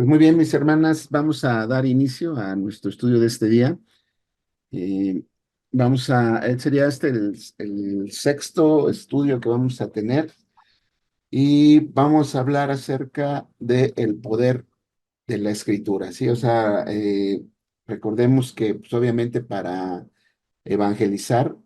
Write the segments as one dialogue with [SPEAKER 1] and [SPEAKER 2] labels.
[SPEAKER 1] Pues muy bien, mis hermanas, vamos a dar inicio a nuestro estudio de este día. Eh, sería este el sexto estudio que vamos a tener y vamos a hablar acerca del poder de la escritura, ¿sí? O sea, recordemos que pues, obviamente para evangelizar,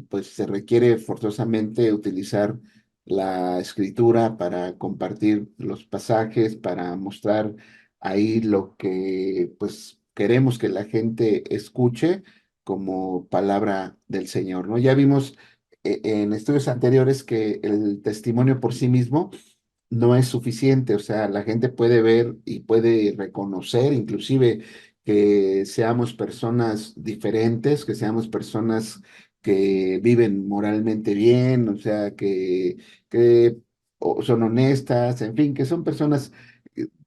[SPEAKER 1] pues se requiere forzosamente utilizar la escritura para compartir los pasajes, para mostrar ahí lo que pues queremos que la gente escuche como palabra del Señor, ¿no? Ya vimos en estudios anteriores que el testimonio por sí mismo no es suficiente, o sea, la gente puede ver y puede reconocer inclusive que seamos personas diferentes, que seamos personas que viven moralmente bien, o sea, que son honestas, en fin, que son personas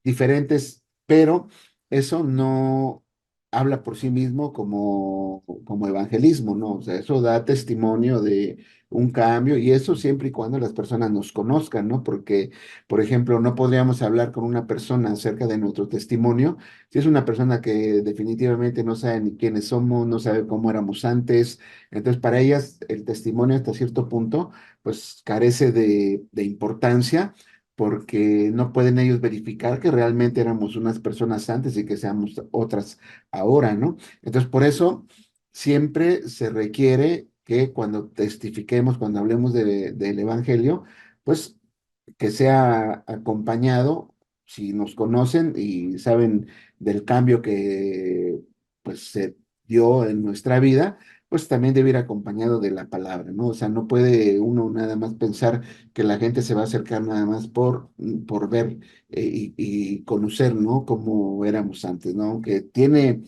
[SPEAKER 1] diferentes, pero eso no habla por sí mismo como evangelismo, ¿no? O sea, eso da testimonio de un cambio y eso siempre y cuando las personas nos conozcan, ¿no? Porque, por ejemplo, no podríamos hablar con una persona acerca de nuestro testimonio si es una persona que definitivamente no sabe ni quiénes somos, no sabe cómo éramos antes. Entonces, para ellas el testimonio hasta cierto punto, pues carece de importancia porque no pueden ellos verificar que realmente éramos unas personas antes y que seamos otras ahora, ¿no? Entonces, por eso siempre se requiere que cuando testifiquemos, cuando hablemos del Evangelio, pues que sea acompañado, si nos conocen y saben del cambio que pues se dio en nuestra vida, pues también debe ir acompañado de la palabra, ¿no? O sea, no puede uno nada más pensar que la gente se va a acercar nada más por ver y conocer, ¿no? Cómo éramos antes, ¿no? Aunque tiene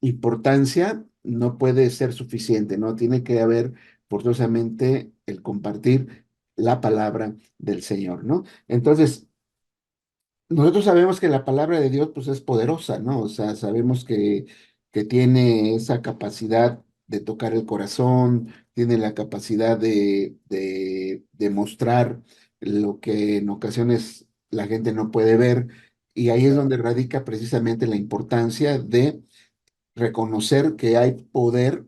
[SPEAKER 1] importancia, no puede ser suficiente, ¿no? Tiene que haber forzosamente el compartir la palabra del Señor, ¿no? Entonces, nosotros sabemos que la palabra de Dios, pues, es poderosa, ¿no? O sea, sabemos que tiene esa capacidad de tocar el corazón, tiene la capacidad de mostrar lo que en ocasiones la gente no puede ver, y ahí es donde radica precisamente la importancia de reconocer que hay poder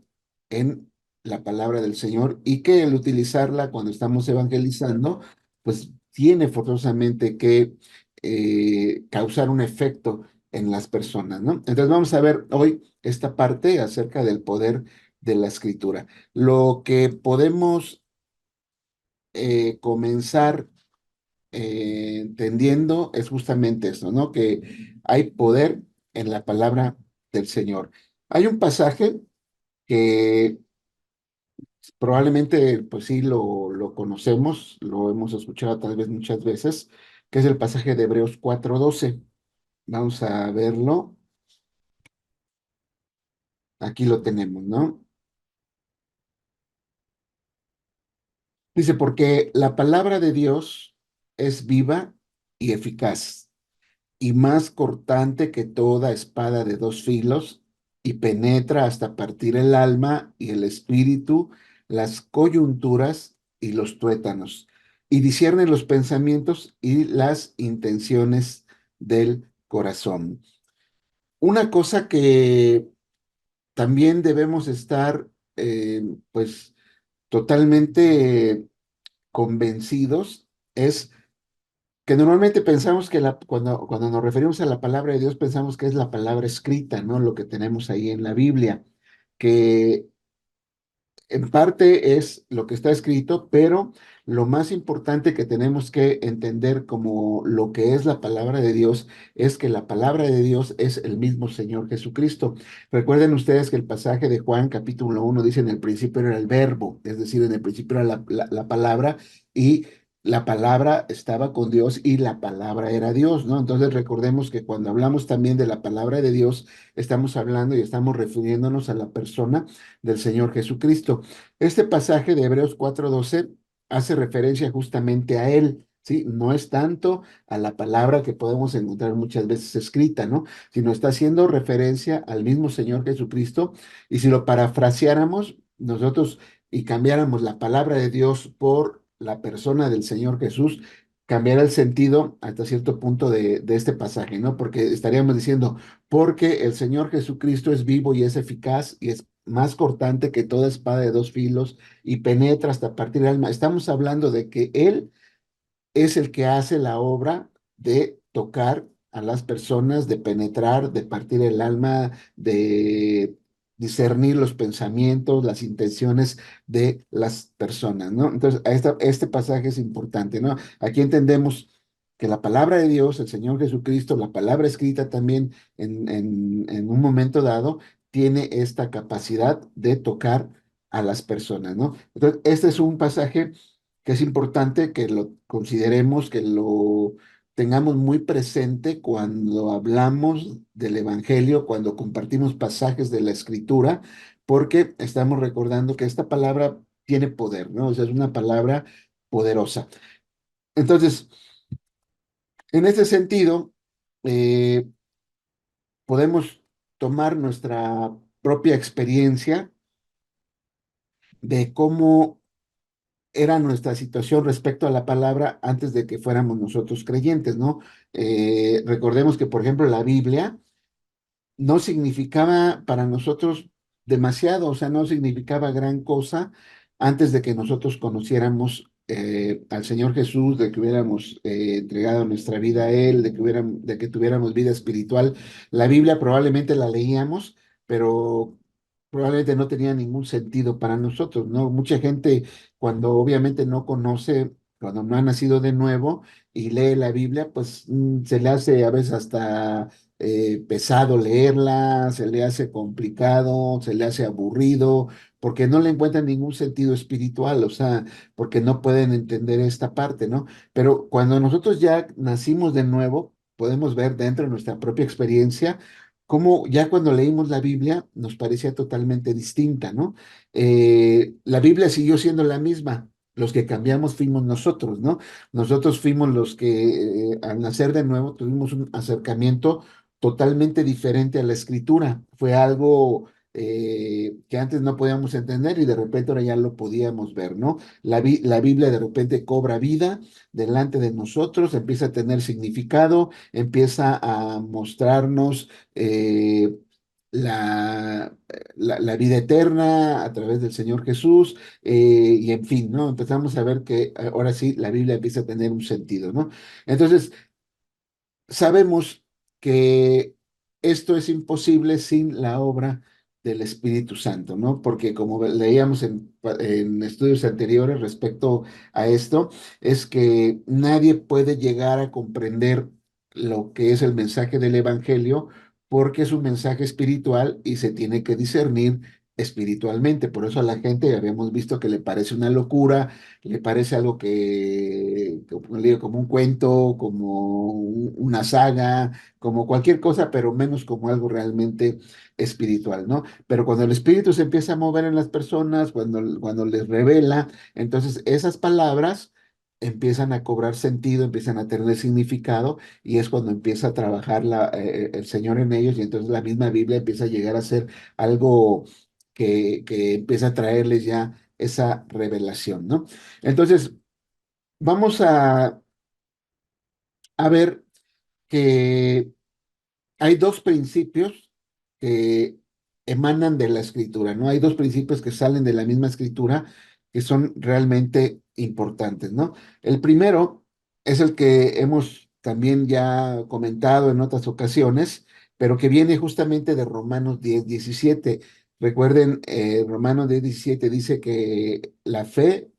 [SPEAKER 1] en la palabra del Señor y que el utilizarla cuando estamos evangelizando, pues tiene forzosamente que causar un efecto en las personas, ¿no? Entonces vamos a ver hoy esta parte acerca del poder de la escritura. Lo que podemos comenzar entendiendo es justamente eso, ¿no? Que hay poder en la palabra del Señor. Hay un pasaje que probablemente, pues sí, lo conocemos, lo hemos escuchado tal vez muchas veces, que es el pasaje de Hebreos 4:12. Vamos a verlo. Aquí lo tenemos, ¿no? Dice, porque la palabra de Dios es viva y eficaz y más cortante que toda espada de dos filos, y penetra hasta partir el alma y el espíritu, las coyunturas y los tuétanos, y discierne los pensamientos y las intenciones del corazón. Una cosa que también debemos estar, pues, totalmente convencidos es que normalmente pensamos que cuando nos referimos a la palabra de Dios, pensamos que es la palabra escrita, ¿no? Lo que tenemos ahí en la Biblia, que en parte es lo que está escrito, pero lo más importante que tenemos que entender como lo que es la palabra de Dios es que la palabra de Dios es el mismo Señor Jesucristo. Recuerden ustedes que el pasaje de Juan capítulo 1 dice: en el principio era el verbo, es decir, en el principio era la palabra, y la palabra estaba con Dios y la palabra era Dios, ¿no? Entonces recordemos que cuando hablamos también de la palabra de Dios, estamos hablando y estamos refiriéndonos a la persona del Señor Jesucristo. Este pasaje de Hebreos 4:12 hace referencia justamente a él, ¿sí? No es tanto a la palabra que podemos encontrar muchas veces escrita, ¿no? Sino está haciendo referencia al mismo Señor Jesucristo. Y si lo parafraseáramos nosotros y cambiáramos la palabra de Dios por la persona del Señor Jesús, cambiará el sentido hasta cierto punto de este pasaje, ¿no? Porque estaríamos diciendo, porque el Señor Jesucristo es vivo y es eficaz y es más cortante que toda espada de dos filos y penetra hasta partir el alma. Estamos hablando de que Él es el que hace la obra de tocar a las personas, de penetrar, de partir el alma, de discernir los pensamientos, las intenciones de las personas, ¿no? Entonces, este pasaje es importante, ¿no? Aquí entendemos que la palabra de Dios, el Señor Jesucristo, la palabra escrita también en un momento dado, tiene esta capacidad de tocar a las personas, ¿no? Entonces, este es un pasaje que es importante que lo consideremos, que lo tengamos muy presente cuando hablamos del Evangelio, cuando compartimos pasajes de la Escritura, porque estamos recordando que esta palabra tiene poder, ¿no? O sea, es una palabra poderosa. Entonces, en ese sentido, eh, podemos tomar nuestra propia experiencia de cómo era nuestra situación respecto a la palabra antes de que fuéramos nosotros creyentes, ¿no? Recordemos que, por ejemplo, la Biblia no significaba para nosotros demasiado, o sea, no significaba gran cosa antes de que nosotros conociéramos al Señor Jesús, de que hubiéramos entregado nuestra vida a Él, de que tuviéramos vida espiritual. La Biblia probablemente la leíamos, pero probablemente no tenía ningún sentido para nosotros, ¿no? Mucha gente cuando obviamente no conoce, cuando no ha nacido de nuevo y lee la Biblia, pues se le hace a veces hasta pesado leerla, se le hace complicado, se le hace aburrido, porque no le encuentran ningún sentido espiritual, o sea, porque no pueden entender esta parte, ¿no? Pero cuando nosotros ya nacimos de nuevo, podemos ver dentro de nuestra propia experiencia cómo ya cuando leímos la Biblia nos parecía totalmente distinta, ¿no? La Biblia siguió siendo la misma. Los que cambiamos fuimos nosotros, ¿no? Nosotros fuimos los que al nacer de nuevo tuvimos un acercamiento totalmente diferente a la escritura. Fue algo que antes no podíamos entender y de repente ahora ya lo podíamos ver, ¿no? La Biblia de repente cobra vida delante de nosotros, empieza a tener significado, empieza a mostrarnos la vida eterna a través del Señor Jesús, y en fin, ¿no? Empezamos a ver que ahora sí la Biblia empieza a tener un sentido, ¿no? Entonces, sabemos que esto es imposible sin la obra del Espíritu Santo, ¿no? Porque como leíamos en estudios anteriores respecto a esto, es que nadie puede llegar a comprender lo que es el mensaje del Evangelio porque es un mensaje espiritual y se tiene que discernir espiritualmente. Por eso a la gente habíamos visto que le parece una locura, le parece algo como le digo, como un cuento, como una saga, como cualquier cosa, pero menos como algo realmente espiritual, ¿no? Pero cuando el espíritu se empieza a mover en las personas, cuando les revela, entonces esas palabras empiezan a cobrar sentido, empiezan a tener significado, y es cuando empieza a trabajar el Señor en ellos, y entonces la misma Biblia empieza a llegar a ser algo que empieza a traerles ya esa revelación, ¿no? Entonces, vamos a ver que hay dos principios que emanan de la escritura, ¿no? Hay dos principios que salen de la misma escritura que son realmente importantes, ¿no? El primero es el que hemos también ya comentado en otras ocasiones, pero que viene justamente de Romanos 10:17. Recuerden, Romanos 10:17 dice que la fe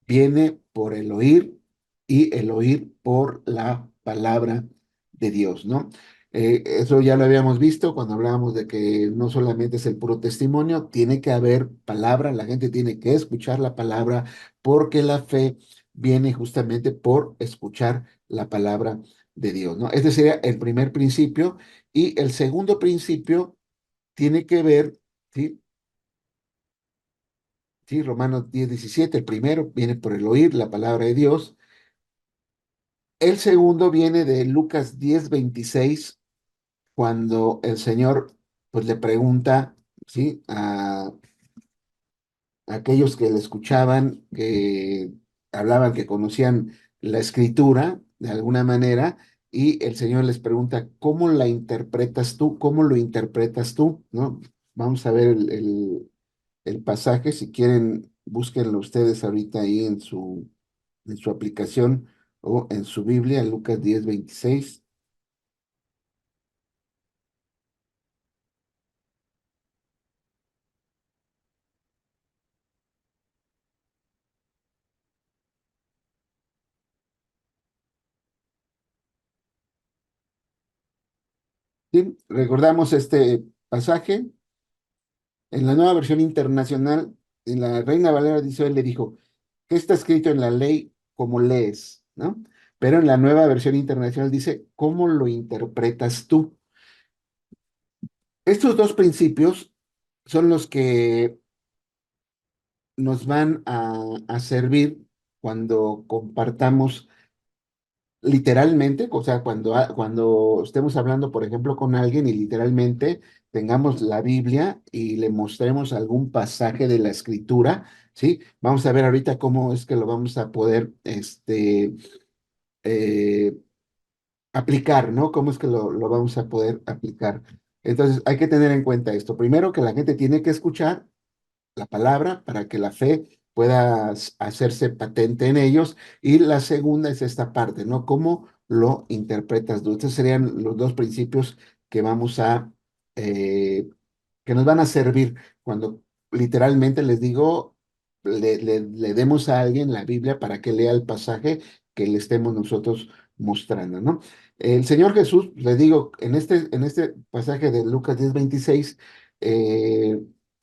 [SPEAKER 1] viene por el oír y el oír por la palabra de Dios, ¿no? Eso ya lo habíamos visto cuando hablábamos de que no solamente es el puro testimonio, tiene que haber palabra, la gente tiene que escuchar la palabra porque la fe viene justamente por escuchar la palabra de Dios, ¿no? Este sería el primer principio y el segundo principio tiene que ver, ¿sí? Sí, Romanos 10:17, el primero viene por el oír la palabra de Dios. El segundo viene de Lucas 10:26, cuando el Señor pues le pregunta, ¿sí? A aquellos que le escuchaban, que hablaban, que conocían la escritura de alguna manera y el Señor les pregunta, ¿cómo la interpretas tú? ¿Cómo lo interpretas tú? ¿No? Vamos a ver el pasaje, si quieren, búsquenlo ustedes ahorita ahí en su aplicación o en su Biblia, Lucas 10:26. Sí, recordamos este pasaje en la nueva versión internacional, en la Reina Valera dice, él le dijo, ¿qué está escrito en la ley como lees? ¿No? Pero en la nueva versión internacional dice, ¿cómo lo interpretas tú? Estos dos principios son los que nos van a servir cuando compartamos literalmente, o sea, cuando estemos hablando, por ejemplo, con alguien y literalmente tengamos la Biblia y le mostremos algún pasaje de la Escritura, ¿sí? Vamos a ver ahorita cómo es que lo vamos a poder, eh, aplicar, ¿no? ¿Cómo es que lo vamos a poder aplicar? Entonces, hay que tener en cuenta esto. Primero, que la gente tiene que escuchar la palabra para que la fe pueda hacerse patente en ellos. Y la segunda es esta parte, ¿no? ¿Cómo lo interpretas tú? Estos serían los dos principios que vamos eh, que nos van a servir cuando literalmente les digo, le demos a alguien la Biblia para que lea el pasaje que le estemos nosotros mostrando, ¿no? El Señor Jesús, le digo, en este pasaje de Lucas 10:26, eh,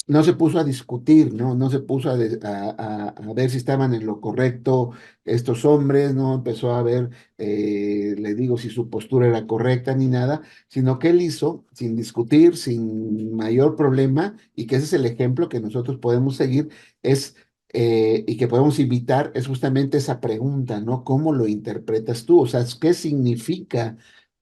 [SPEAKER 1] no se puso a discutir, ¿no? No se puso a ver si estaban en lo correcto estos hombres, no empezó a ver, le digo, si su postura era correcta ni nada, sino que él hizo, sin discutir, sin mayor problema, y que ese es el ejemplo que nosotros podemos seguir, es, y que podemos invitar, es justamente esa pregunta, ¿no? ¿Cómo lo interpretas tú? O sea, ¿qué significa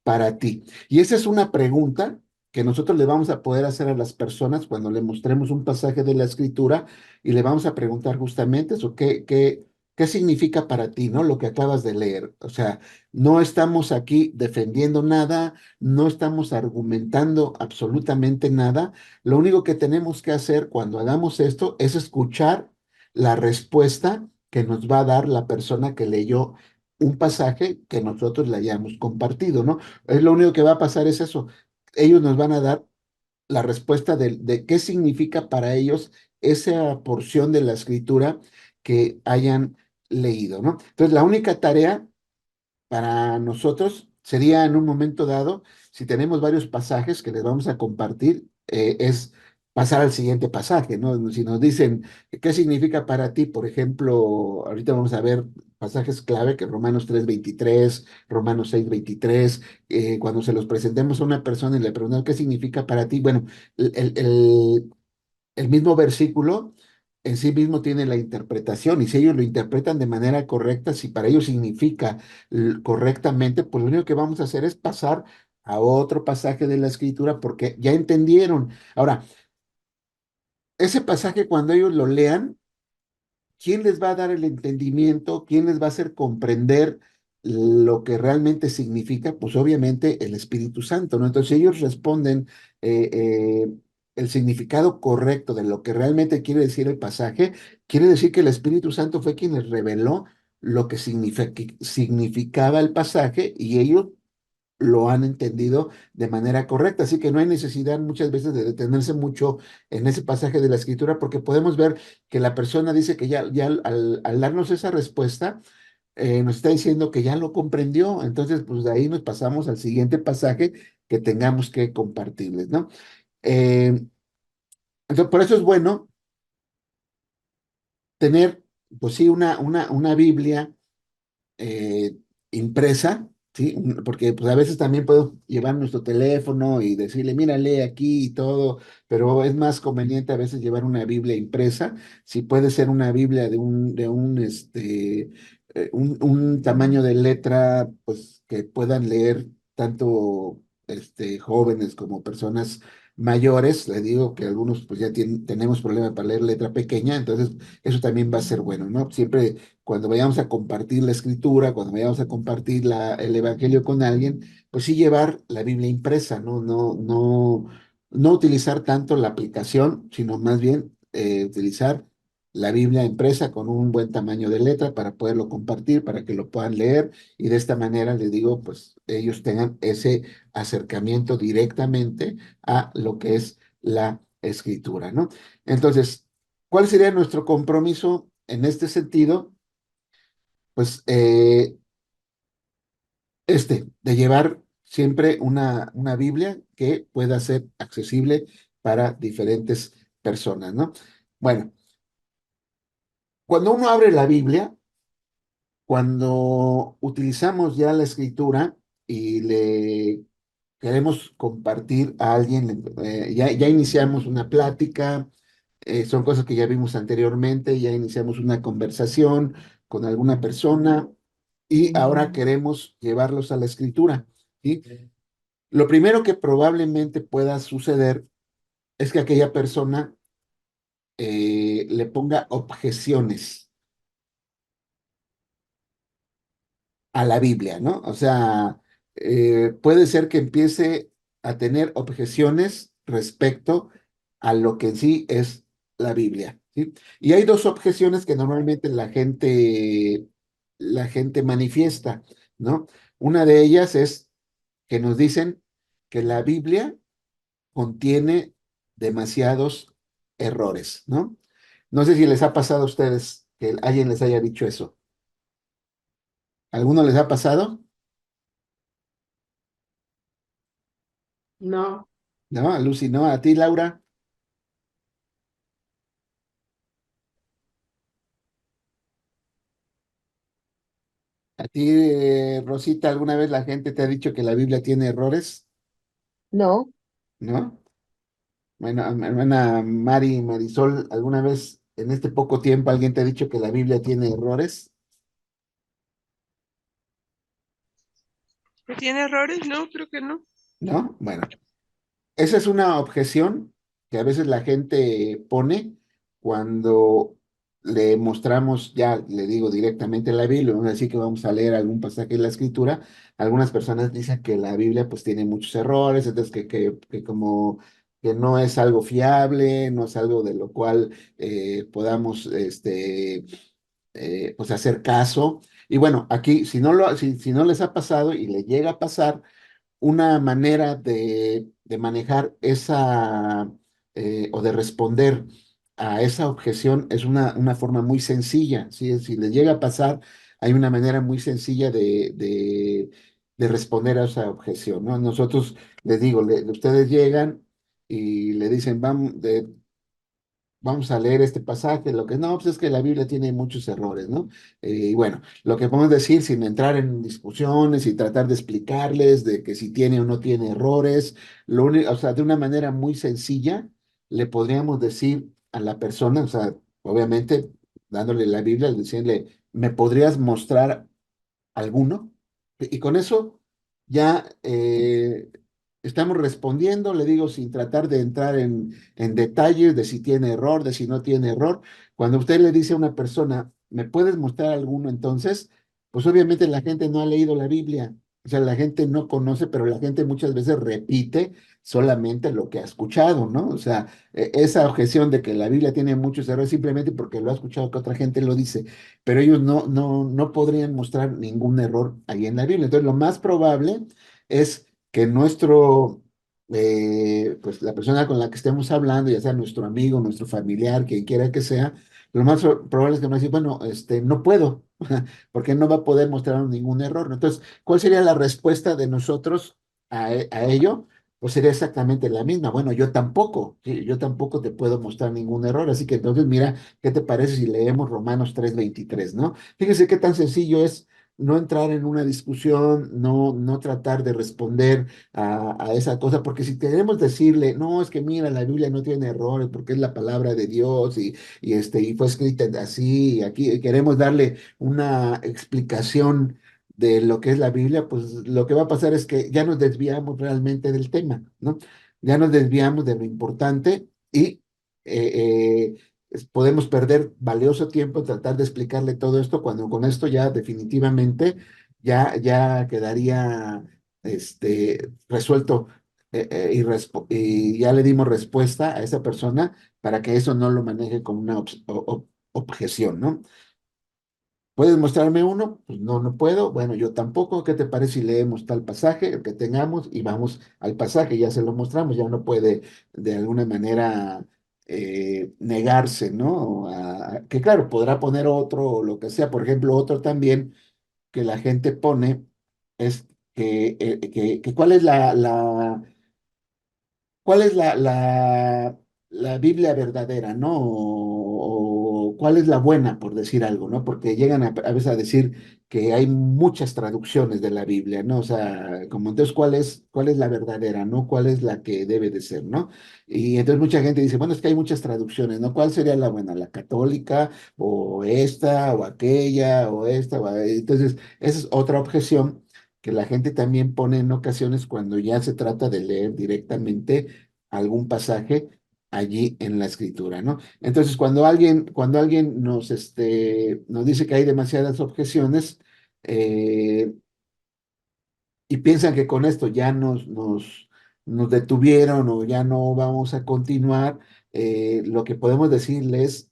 [SPEAKER 1] para ti? Y esa es una pregunta que nosotros le vamos a poder hacer a las personas cuando le mostremos un pasaje de la escritura y le vamos a preguntar justamente eso, ¿qué significa para ti, ¿no? Lo que acabas de leer. O sea, no estamos aquí defendiendo nada, no estamos argumentando absolutamente nada. Lo único que tenemos que hacer cuando hagamos esto es escuchar la respuesta que nos va a dar la persona que leyó un pasaje que nosotros le hayamos compartido, ¿no? Es lo único que va a pasar es eso. Ellos nos van a dar la respuesta de qué significa para ellos esa porción de la escritura que hayan leído, ¿no? Entonces, la única tarea para nosotros sería en un momento dado, si tenemos varios pasajes que les vamos a compartir, es pasar al siguiente pasaje, ¿no? Si nos dicen, ¿qué significa para ti? Por ejemplo, ahorita vamos a ver pasajes clave que Romanos 3:23, Romanos 6:23, cuando se los presentemos a una persona y le preguntamos, ¿qué significa para ti? Bueno, el mismo versículo en sí mismo tiene la interpretación y si ellos lo interpretan de manera correcta, si para ellos significa correctamente, pues lo único que vamos a hacer es pasar a otro pasaje de la escritura porque ya entendieron. Ahora, ese pasaje cuando ellos lo lean, ¿quién les va a dar el entendimiento? ¿Quién les va a hacer comprender lo que realmente significa? Pues obviamente el Espíritu Santo, ¿no? Entonces, si ellos responden eh, eh, el significado correcto de lo que realmente quiere decir el pasaje, quiere decir que el Espíritu Santo fue quien les reveló lo que significaba el pasaje y ellos lo han entendido de manera correcta. Así que no hay necesidad muchas veces de detenerse mucho en ese pasaje de la escritura porque podemos ver que la persona dice que ya al darnos esa respuesta, nos está diciendo que ya lo comprendió. Entonces, pues de ahí nos pasamos al siguiente pasaje que tengamos que compartirles, ¿no? Eh, entonces, por eso es bueno tener, pues sí, una Biblia eh, impresa, ¿sí? Porque pues a veces también podemos llevar nuestro teléfono y decirle, mira, lee aquí y todo, pero es más conveniente a veces llevar una Biblia impresa, si puede ser una Biblia un tamaño de letra, pues que puedan leer tanto. jóvenes como personas mayores. Le digo que algunos pues ya tenemos problemas para leer letra pequeña, entonces eso también va a ser bueno, ¿no? Siempre cuando vayamos a compartir la escritura, cuando vayamos a compartir el evangelio con alguien, pues sí llevar la Biblia impresa, ¿no? No utilizar tanto la aplicación, sino más bien utilizar la Biblia impresa con un buen tamaño de letra para poderlo compartir, para que lo puedan leer y de esta manera, les digo, pues ellos tengan ese acercamiento directamente a lo que es la escritura, ¿no? Entonces, ¿cuál sería nuestro compromiso en este sentido? Pues de llevar siempre una Biblia que pueda ser accesible para diferentes personas, ¿no? Bueno, cuando uno abre la Biblia, cuando utilizamos ya la escritura y le queremos compartir a alguien, ya iniciamos una plática, son cosas que ya vimos anteriormente, ya iniciamos una conversación con alguna persona y ahora queremos llevarlos a la escritura, ¿sí? Lo primero que probablemente pueda suceder es que aquella persona le ponga objeciones a la Biblia, ¿no? O sea, puede ser que empiece a tener objeciones respecto a lo que en sí es la Biblia, ¿sí? Y hay dos objeciones que normalmente la gente manifiesta, ¿no? Una de ellas es que nos dicen que la Biblia contiene demasiados errores, ¿no? No sé si les ha pasado a ustedes que alguien les haya dicho eso. ¿Alguno les ha pasado?
[SPEAKER 2] No,
[SPEAKER 1] No, a Lucy, no, a ti, Laura, a ti, Rosita, ¿alguna vez la gente te ha dicho que la Biblia tiene errores?
[SPEAKER 2] no,
[SPEAKER 1] ¿No? Bueno, a mi hermana Mari, Marisol, ¿alguna vez en este poco tiempo alguien te ha dicho que la Biblia tiene errores?
[SPEAKER 2] ¿que tiene errores? No, creo que no.
[SPEAKER 1] ¿No? Bueno, esa es una objeción que a veces la gente pone cuando le mostramos, ya le digo directamente la Biblia, vamos a decir que vamos a leer algún pasaje de la Escritura. Algunas personas dicen que la Biblia pues tiene muchos errores, entonces que como que no es algo fiable, no es algo de lo cual podamos pues hacer caso. Y bueno, aquí si no les ha pasado y le llega a pasar, una manera de manejar esa o de responder a esa objeción es una forma muy sencilla, ¿sí? Si les llega a pasar, hay una manera muy sencilla de responder a esa objeción, ¿no? Nosotros les digo, ustedes llegan y le dicen, vamos a leer este pasaje, lo que no, pues es que la Biblia tiene muchos errores, ¿no? Y bueno, lo que podemos decir sin entrar en discusiones y tratar de explicarles de que si tiene o no tiene errores, o sea, de una manera muy sencilla, le podríamos decir a la persona, o sea, obviamente dándole la Biblia, decirle, ¿me podrías mostrar alguno? Y con eso ya estamos respondiendo, le digo, sin tratar de entrar en detalles de si tiene error, de si no tiene error. Cuando usted le dice a una persona, ¿me puedes mostrar alguno entonces? Pues obviamente la gente no ha leído la Biblia, o sea, la gente no conoce, pero la gente muchas veces repite solamente lo que ha escuchado, ¿no? O sea, esa objeción de que la Biblia tiene muchos errores simplemente porque lo ha escuchado que otra gente lo dice, pero ellos no podrían mostrar ningún error ahí en la Biblia. Entonces, lo más probable es que pues la persona con la que estemos hablando, ya sea nuestro amigo, nuestro familiar, quien quiera que sea, lo más probable es que me va a decir, bueno, no puedo, porque no va a poder mostrar ningún error. Entonces, ¿cuál sería la respuesta de nosotros a ello? Pues sería exactamente la misma. Bueno, yo tampoco, ¿sí? Yo tampoco te puedo mostrar ningún error. Así que entonces, mira, ¿qué te parece si leemos Romanos 3:23, ¿no? Fíjese qué tan sencillo es no entrar en una discusión, no tratar de responder a esa cosa, porque si queremos decirle, no, es que mira, la Biblia no tiene errores porque es la palabra de Dios y fue escrita así, y aquí queremos darle una explicación de lo que es la Biblia, pues lo que va a pasar es que ya nos desviamos realmente del tema, ¿no? Ya nos desviamos de lo importante y podemos perder valioso tiempo en tratar de explicarle todo esto cuando con esto ya definitivamente ya quedaría resuelto y ya le dimos respuesta a esa persona para que eso no lo maneje como una objeción, ¿no? ¿Puedes mostrarme uno? Pues no, no puedo. Bueno, yo tampoco. ¿Qué te parece si leemos tal pasaje, el que tengamos, y vamos al pasaje? Ya se lo mostramos, ya no puede de alguna manera negarse, ¿no? Que claro, podrá poner otro o lo que sea. Por ejemplo, otro también que la gente pone es que ¿cuál es ¿cuál es la Biblia verdadera, ¿no? O cuál es la buena, por decir algo, ¿no? Porque llegan a veces a decir que hay muchas traducciones de la Biblia, ¿no? O sea, como entonces, ¿cuál es la verdadera, ¿no? ¿Cuál es la que debe de ser, ¿no? Y entonces mucha gente dice, bueno, es que hay muchas traducciones, ¿no? ¿Cuál sería la buena? ¿La católica? ¿O esta? ¿O aquella? ¿O esta? Entonces, esa es otra objeción que la gente también pone en ocasiones cuando ya se trata de leer directamente algún pasaje allí en la escritura, ¿no? Entonces, cuando alguien nos dice que hay demasiadas objeciones y piensan que con esto ya nos detuvieron o ya no vamos a continuar, lo que podemos decirles,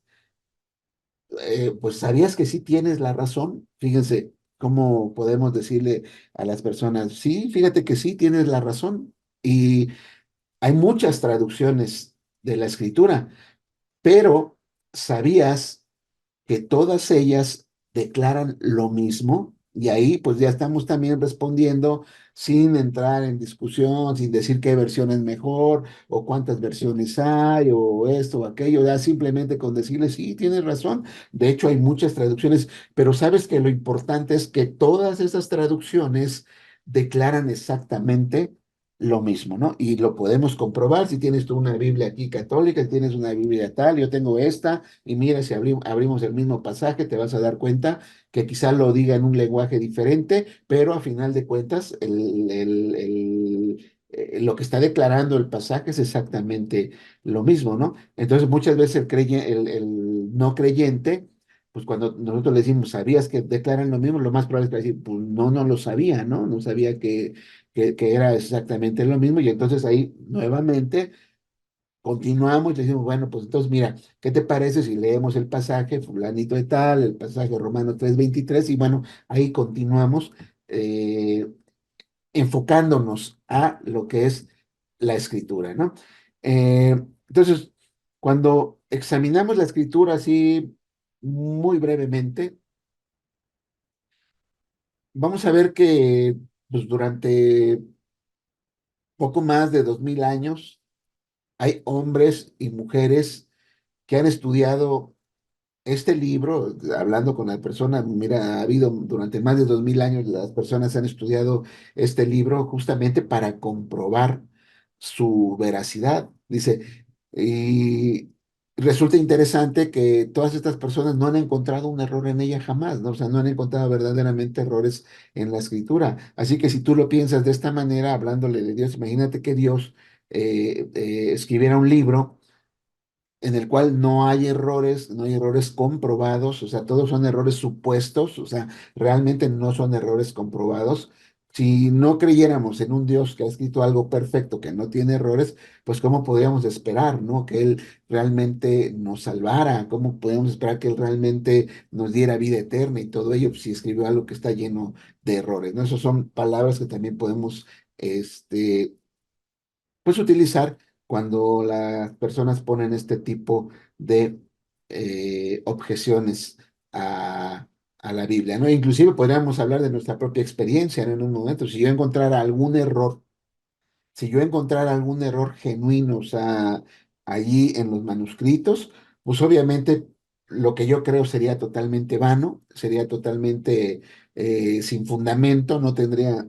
[SPEAKER 1] pues, ¿sabías que sí tienes la razón? Fíjense cómo podemos decirle a las personas, sí, fíjate que sí tienes la razón. Y hay muchas traducciones de la escritura, pero ¿sabías que todas ellas declaran lo mismo? Y ahí pues ya estamos también respondiendo sin entrar en discusión, sin decir qué versión es mejor o cuántas versiones hay o esto o aquello, ya simplemente con decirle, sí, tienes razón. De hecho, hay muchas traducciones, pero sabes que lo importante es que todas esas traducciones declaran exactamente lo mismo, ¿no? Y lo podemos comprobar si tienes tú una Biblia aquí católica, si tienes una Biblia tal, yo tengo esta, y mira, si abrimos el mismo pasaje, te vas a dar cuenta que quizá lo diga en un lenguaje diferente, pero a final de cuentas, lo que está declarando el pasaje es exactamente lo mismo, ¿no? Entonces, muchas veces el no creyente, pues cuando nosotros le decimos, ¿sabías que declaran lo mismo? Lo más probable es que va a decir, pues no, no lo sabía, ¿no? No sabía que era exactamente lo mismo, y entonces ahí nuevamente continuamos y decimos, bueno, pues entonces mira, ¿qué te parece si leemos el pasaje fulanito de tal, el pasaje Romanos 3:23? Y bueno, ahí continuamos eh, enfocándonos a lo que es la escritura, ¿no? Entonces, cuando examinamos la escritura así muy brevemente, vamos a ver que pues, durante poco más de 2000 años hay hombres y mujeres que han estudiado este libro, hablando con la persona, mira, ha habido durante más de 2000 años, las personas han estudiado este libro justamente para comprobar su veracidad. Dice, y resulta interesante que todas estas personas no han encontrado un error en ella jamás, ¿no? O sea, no han encontrado verdaderamente errores en la escritura. Así que si tú lo piensas de esta manera, hablándole de Dios, imagínate que Dios escribiera un libro en el cual no hay errores, no hay errores comprobados, o sea, todos son errores supuestos, o sea, realmente no son errores comprobados. Si no creyéramos en un Dios que ha escrito algo perfecto, que no tiene errores, pues ¿cómo podríamos esperar, no? Que Él realmente nos salvara, ¿cómo podríamos esperar que Él realmente nos diera vida eterna y todo ello, si escribió algo que está lleno de errores, ¿no? Esas son palabras que también podemos, pues utilizar cuando las personas ponen este tipo de objeciones a la Biblia, ¿no? Inclusive podríamos hablar de nuestra propia experiencia, ¿no? En un momento, si yo encontrara algún error, si yo encontrara algún error genuino, o sea, allí en los manuscritos, pues obviamente lo que yo creo sería totalmente vano, sería totalmente sin fundamento, no tendría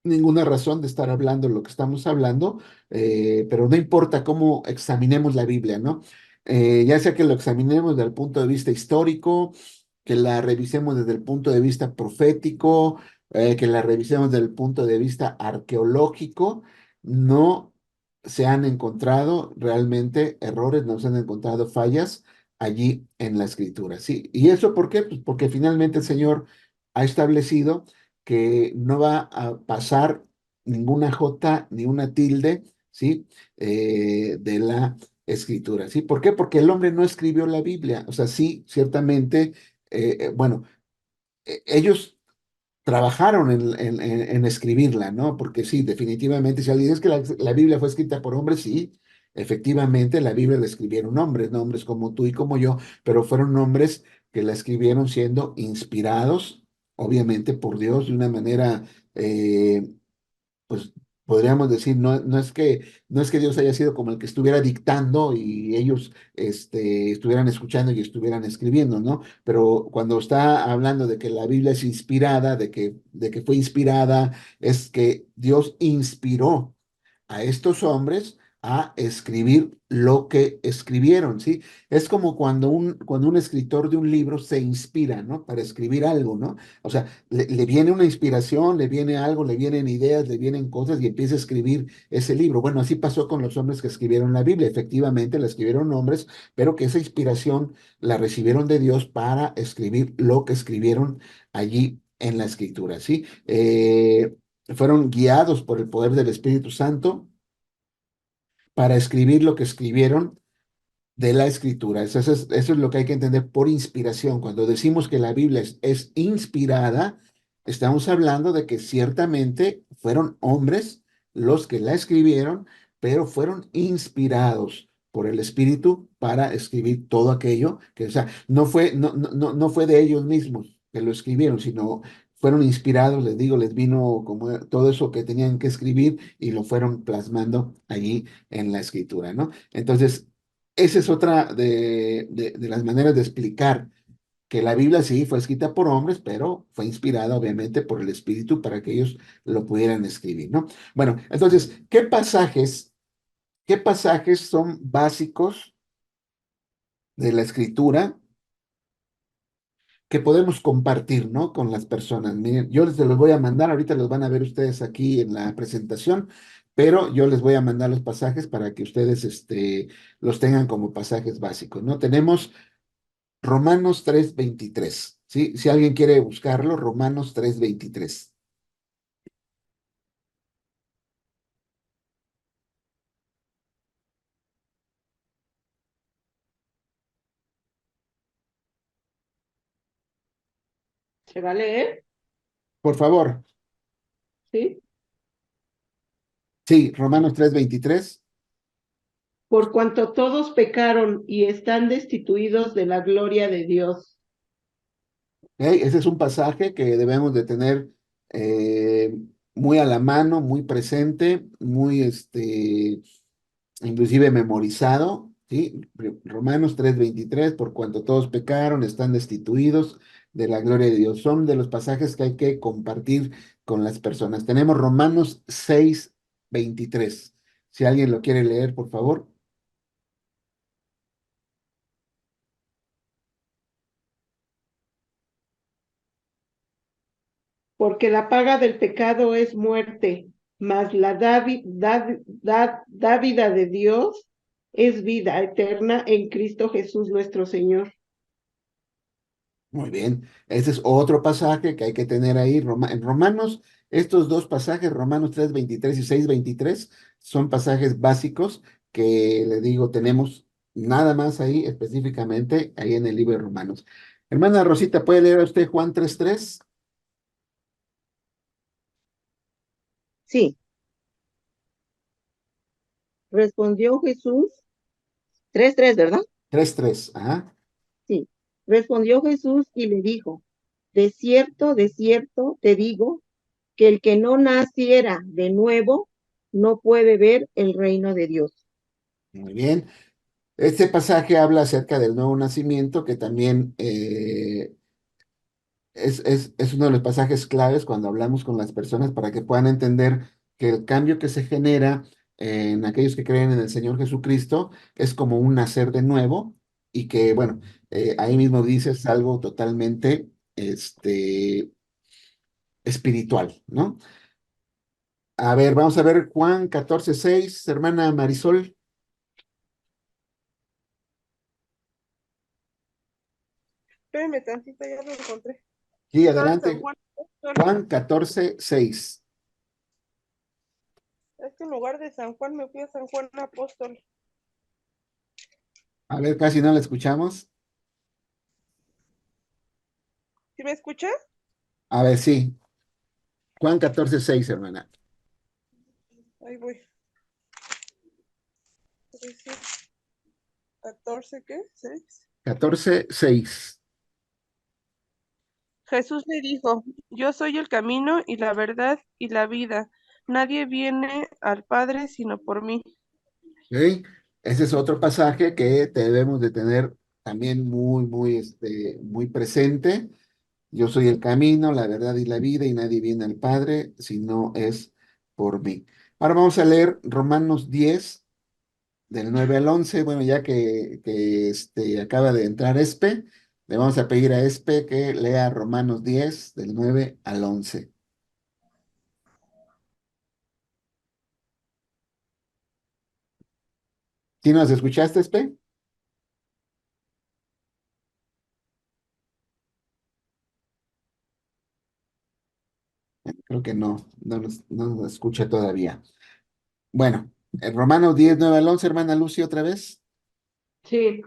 [SPEAKER 1] ninguna razón de estar hablando lo que estamos hablando, pero no importa cómo examinemos la Biblia, ¿no? Ya sea que lo examinemos desde el punto de vista histórico, que la revisemos desde el punto de vista profético, que la revisemos desde el punto de vista arqueológico, no se han encontrado realmente errores, no se han encontrado fallas allí en la escritura, ¿sí? ¿Y eso por qué? Pues porque finalmente el Señor ha establecido que no va a pasar ninguna jota ni una tilde, ¿sí? De la escritura, ¿sí? ¿Por qué? Porque el hombre no escribió la Biblia, o sea, sí, ciertamente, bueno, ellos trabajaron en escribirla, ¿no? Porque sí, definitivamente, si alguien dice que la Biblia fue escrita por hombres, sí, efectivamente, la Biblia la escribieron hombres, no hombres como tú y como yo, pero fueron hombres que la escribieron siendo inspirados, obviamente, por Dios de una manera, pues podríamos decir, no es que Dios haya sido como el que estuviera dictando y ellos estuvieran escuchando y estuvieran escribiendo, ¿no? Pero cuando está hablando de que la Biblia es inspirada, de que fue inspirada, es que Dios inspiró a estos hombres a escribir lo que escribieron, ¿sí? Es como cuando un escritor de un libro se inspira, ¿no? Para escribir algo, ¿no? O sea, le viene una inspiración, le viene algo, le vienen ideas, le vienen cosas y empieza a escribir ese libro. Bueno, así pasó con los hombres que escribieron la Biblia. Efectivamente, la escribieron hombres, pero que esa inspiración la recibieron de Dios para escribir lo que escribieron allí en la escritura, ¿sí? Fueron guiados por el poder del Espíritu Santo para escribir lo que escribieron de la escritura. Eso es lo que hay que entender por inspiración. Cuando decimos que la Biblia es inspirada, estamos hablando de que ciertamente fueron hombres los que la escribieron, pero fueron inspirados por el Espíritu para escribir todo aquello que, o sea, no fue de ellos mismos que lo escribieron, sino fueron inspirados, les digo, les vino como todo eso que tenían que escribir y lo fueron plasmando allí en la escritura, ¿no? Entonces, esa es otra de las maneras de explicar que la Biblia sí fue escrita por hombres, pero fue inspirada obviamente por el Espíritu para que ellos lo pudieran escribir, ¿no? Bueno, entonces, qué pasajes son básicos de la Escritura que podemos compartir, ¿no? Con las personas? Miren, yo se los voy a mandar, ahorita los van a ver ustedes aquí en la presentación, pero yo les voy a mandar los pasajes para que ustedes los tengan como pasajes básicos, ¿no? Tenemos Romanos 3:23, ¿sí? Si alguien quiere buscarlo, Romanos 3:23.
[SPEAKER 2] ¿Se va a leer?
[SPEAKER 1] Por favor,
[SPEAKER 2] Sí.
[SPEAKER 1] sí, Romanos 3:23.
[SPEAKER 2] Por cuanto todos pecaron y están destituidos de la gloria de Dios.
[SPEAKER 1] Ese es un pasaje que debemos de tener eh, muy a la mano, muy presente, muy, inclusive memorizado, ¿sí? Romanos 3:23, por cuanto todos pecaron, están destituidos de la gloria de Dios. Son de los pasajes que hay que compartir con las personas. Tenemos Romanos 6:23. Si alguien lo quiere leer, por favor.
[SPEAKER 2] Porque la paga del pecado es muerte, mas la dávida de Dios es vida eterna en Cristo Jesús nuestro Señor.
[SPEAKER 1] Muy bien, ese es otro pasaje que hay que tener ahí. En Romanos, estos dos pasajes, Romanos 3:23 y 6:23, son pasajes básicos que le digo, tenemos nada más ahí específicamente, ahí en el libro de Romanos. Hermana Rosita, ¿puede leer usted Juan 3:3?
[SPEAKER 3] Sí, respondió Jesús, 3:3, ¿verdad?
[SPEAKER 1] 3:3, ajá.
[SPEAKER 3] Sí, respondió Jesús y le dijo, de cierto te digo, que el que no naciera de nuevo no puede ver el reino de Dios.
[SPEAKER 1] Muy bien. Este pasaje habla acerca del nuevo nacimiento, que también es uno de los pasajes claves cuando hablamos con las personas para que puedan entender que el cambio que se genera en aquellos que creen en el Señor Jesucristo es como un nacer de nuevo, y que, bueno, ahí mismo dice es algo totalmente espiritual, ¿no? A ver, vamos a ver Juan 14:6, hermana Marisol.
[SPEAKER 4] Espérenme tantito, ya lo encontré.
[SPEAKER 1] Sí,
[SPEAKER 4] Estaba en San
[SPEAKER 1] adelante.
[SPEAKER 4] Juan Apóstol.
[SPEAKER 1] Juan 14:6.
[SPEAKER 4] Es que en lugar de San Juan me fui a San Juan Apóstol.
[SPEAKER 1] A ver, casi no la escuchamos.
[SPEAKER 4] ¿Sí me escucha?
[SPEAKER 1] A ver, sí. Juan 14:6, hermana.
[SPEAKER 4] Ahí voy. 13, 14, ¿qué? 6.
[SPEAKER 1] 14:6.
[SPEAKER 4] Jesús le dijo, yo soy el camino y la verdad y la vida. Nadie viene al Padre sino por mí.
[SPEAKER 1] ¿Ok? Ese es otro pasaje que debemos de tener también muy presente. Yo soy el camino, la verdad y la vida, y nadie viene al Padre si no es por mí. Ahora vamos a leer Romanos 10, del 9 al 11. Bueno, ya que acaba de entrar Espe, le vamos a pedir a Espe que lea Romanos 10, del 9 al 11. ¿Sí nos escuchaste, Espe? Creo que no nos escucha todavía. Bueno, Romanos 10 9 al 11, hermana Lucy, otra vez.
[SPEAKER 2] Sí.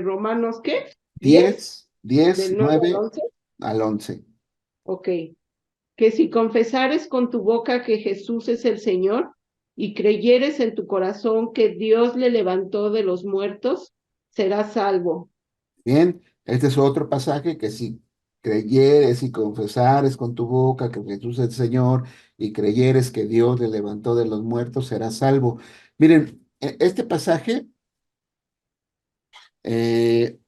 [SPEAKER 2] Romanos, ¿qué? 10,
[SPEAKER 1] 10 10
[SPEAKER 2] del 9 al
[SPEAKER 1] 9
[SPEAKER 2] 11.
[SPEAKER 1] al 11.
[SPEAKER 2] Ok. Que si confesares con tu boca que Jesús es el Señor y creyeres en tu corazón que Dios le levantó de los muertos, serás salvo.
[SPEAKER 1] Bien, este es otro pasaje que si creyeres y confesares con tu boca que Jesús es el Señor y creyeres que Dios le levantó de los muertos, serás salvo. Miren, este pasaje eh,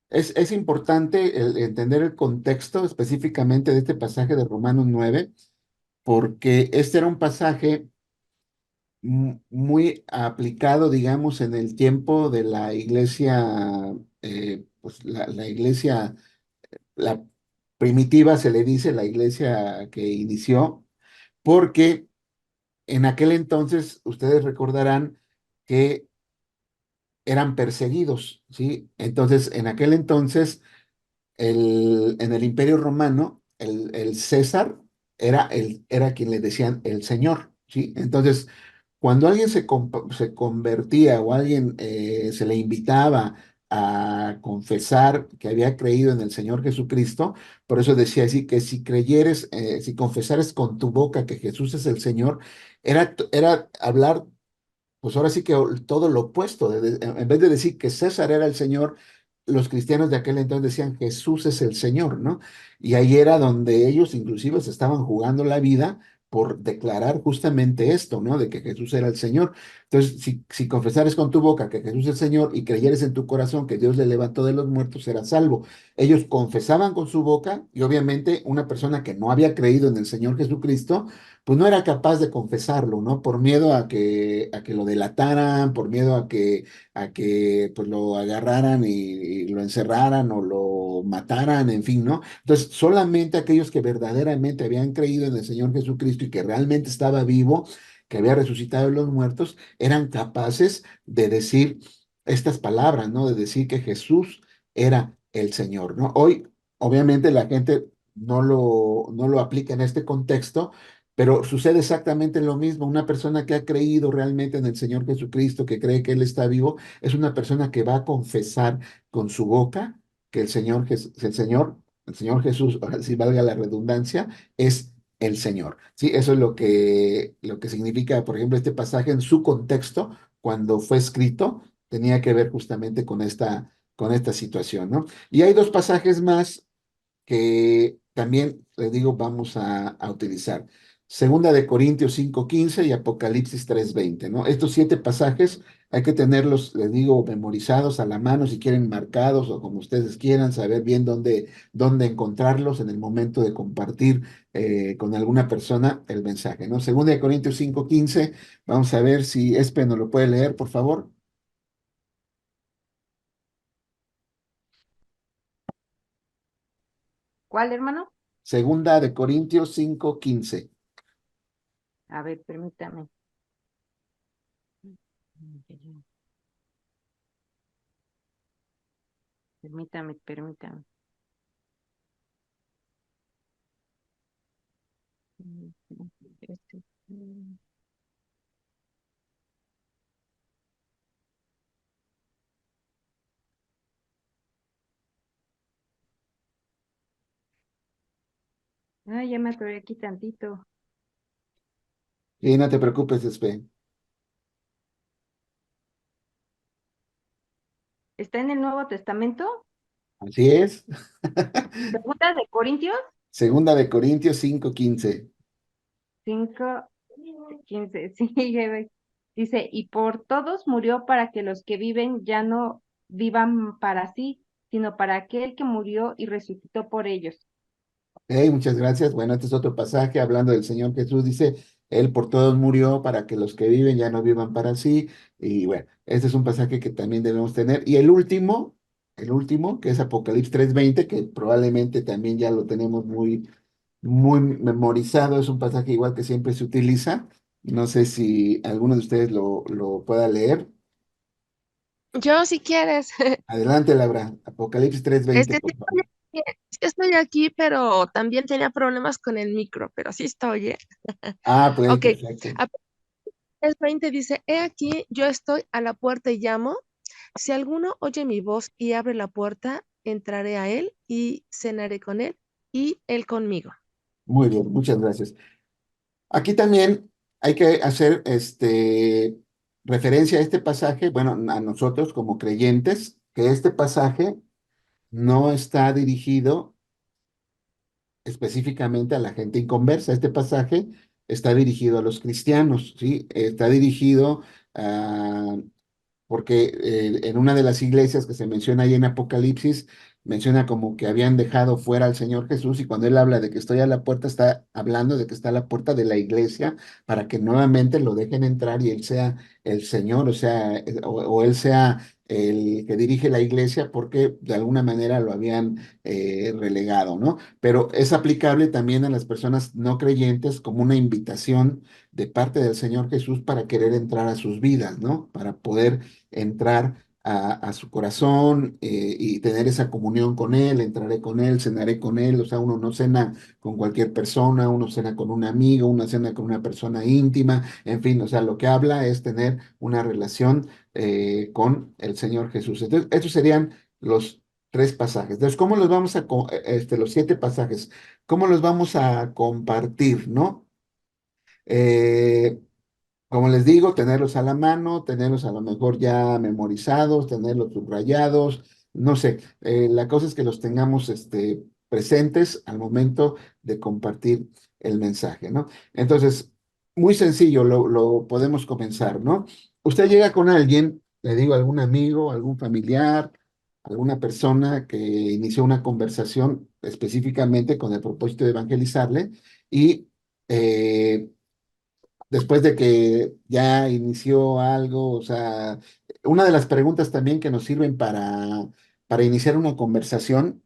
[SPEAKER 1] es importante entender el contexto específicamente de este pasaje de Romanos 9, porque este era un pasaje muy aplicado, digamos, en el tiempo de la iglesia, pues la iglesia, la primitiva se le dice, la iglesia que inició, porque en aquel entonces ustedes recordarán que eran perseguidos, ¿sí? Entonces, en aquel entonces en el Imperio Romano, el César era quien le decían el Señor, ¿sí? Entonces, cuando alguien se convertía o alguien se le invitaba a confesar que había creído en el Señor Jesucristo, por eso decía así que si creyeres, si confesares con tu boca que Jesús es el Señor, era hablar pues ahora sí que todo lo opuesto. En vez de decir que César era el Señor, los cristianos de aquel entonces decían Jesús es el Señor, ¿no? Y ahí era donde ellos inclusive se estaban jugando la vida por declarar justamente esto, ¿no? De que Jesús era el Señor. Entonces, si confesares con tu boca que Jesús es el Señor y creyeres en tu corazón que Dios le levantó de los muertos, serás salvo. Ellos confesaban con su boca y obviamente una persona que no había creído en el Señor Jesucristo, pues no era capaz de confesarlo, ¿no? Por miedo a que lo delataran, por miedo a que pues lo agarraran y lo encerraran o lo mataran, en fin, ¿no? Entonces, solamente aquellos que verdaderamente habían creído en el Señor Jesucristo y que realmente estaba vivo, que había resucitado de los muertos, eran capaces de decir estas palabras, ¿no? De decir que Jesús era el Señor, ¿no? Hoy, obviamente, la gente no lo aplica en este contexto, pero sucede exactamente lo mismo. Una persona que ha creído realmente en el Señor Jesucristo, que cree que Él está vivo, es una persona que va a confesar con su boca que el Señor Jesús, ahora sí valga la redundancia, es el Señor. Sí, eso es lo que significa, por ejemplo, este pasaje en su contexto, cuando fue escrito, tenía que ver justamente con esta situación, ¿no? Y hay dos pasajes más que también, les digo, vamos a utilizar. Segunda de Corintios 5:15 y Apocalipsis 3:20, ¿no? Estos 7 pasajes hay que tenerlos, les digo, memorizados a la mano, si quieren marcados o como ustedes quieran, saber bien dónde encontrarlos en el momento de compartir con alguna persona el mensaje, ¿no? Segunda de Corintios 5:15, vamos a ver si Espe nos lo puede leer, por favor.
[SPEAKER 5] ¿Cuál, hermano?
[SPEAKER 1] Segunda de Corintios 5:15.
[SPEAKER 5] A ver, permítame. Permítame. Ay, ya me atoré aquí tantito.
[SPEAKER 1] Y no te preocupes, Espe.
[SPEAKER 5] ¿Está en el Nuevo Testamento?
[SPEAKER 1] Así es.
[SPEAKER 5] Segunda de Corintios
[SPEAKER 1] Segunda de Corintios 5:15.
[SPEAKER 5] 5:15. Sí, ya ve. Dice, y por todos murió para que los que viven ya no vivan para sí, sino para aquel que murió y resucitó por ellos.
[SPEAKER 1] Hey, muchas gracias. Bueno, este es otro pasaje hablando del Señor Jesús. Dice, Él por todos murió para que los que viven ya no vivan para sí. Y bueno, este es un pasaje que también debemos tener. Y el último, que es Apocalipsis 3:20, que probablemente también ya lo tenemos muy, muy memorizado. Es un pasaje igual que siempre se utiliza. No sé si alguno de ustedes lo pueda leer.
[SPEAKER 6] Yo, si quieres,
[SPEAKER 1] Adelante, Laura. Apocalipsis 3:20,
[SPEAKER 6] sí
[SPEAKER 1] por favor.
[SPEAKER 6] sí estoy aquí, pero también tenía problemas con el micro, pero sí estoy, ¿eh?
[SPEAKER 1] Ah, pues
[SPEAKER 6] Ok,
[SPEAKER 1] perfecto.
[SPEAKER 6] el 20 dice, he aquí, yo estoy a la puerta y llamo. Si alguno oye mi voz y abre la puerta, entraré a él y cenaré con él y él conmigo.
[SPEAKER 1] Muy bien, muchas gracias. Aquí también hay que hacer referencia a este pasaje, bueno, a nosotros como creyentes, que este pasaje no está dirigido específicamente a la gente inconversa. Este pasaje está dirigido a los cristianos, ¿sí? Está dirigido a porque en una de las iglesias que se menciona ahí en Apocalipsis, menciona como que habían dejado fuera al Señor Jesús y cuando él habla de que estoy a la puerta, está hablando de que está a la puerta de la iglesia para que nuevamente lo dejen entrar y él sea el Señor, o sea, o él sea el que dirige la iglesia porque de alguna manera lo habían relegado, ¿no? Pero es aplicable también a las personas no creyentes como una invitación de parte del Señor Jesús para querer entrar a sus vidas, ¿no? Para poder entrar a su corazón y tener esa comunión con Él, entraré con Él, cenaré con Él, o sea, uno no cena con cualquier persona, uno cena con un amigo, uno cena con una persona íntima, en fin, o sea, lo que habla es tener una relación con el Señor Jesús. Entonces, estos serían los 3 pasajes. Entonces, ¿cómo los vamos los 7 pasajes, cómo los vamos a compartir, ¿no? Eh, Como les digo, tenerlos a la mano, tenerlos a lo mejor ya memorizados, tenerlos subrayados, no sé, la cosa es que los tengamos presentes al momento de compartir el mensaje, ¿no? Entonces, muy sencillo, lo podemos comenzar, ¿no? Usted llega con alguien, le digo, algún amigo, algún familiar, alguna persona que inició una conversación específicamente con el propósito de evangelizarle y después de que ya inició algo, o sea, una de las preguntas también que nos sirven para iniciar una conversación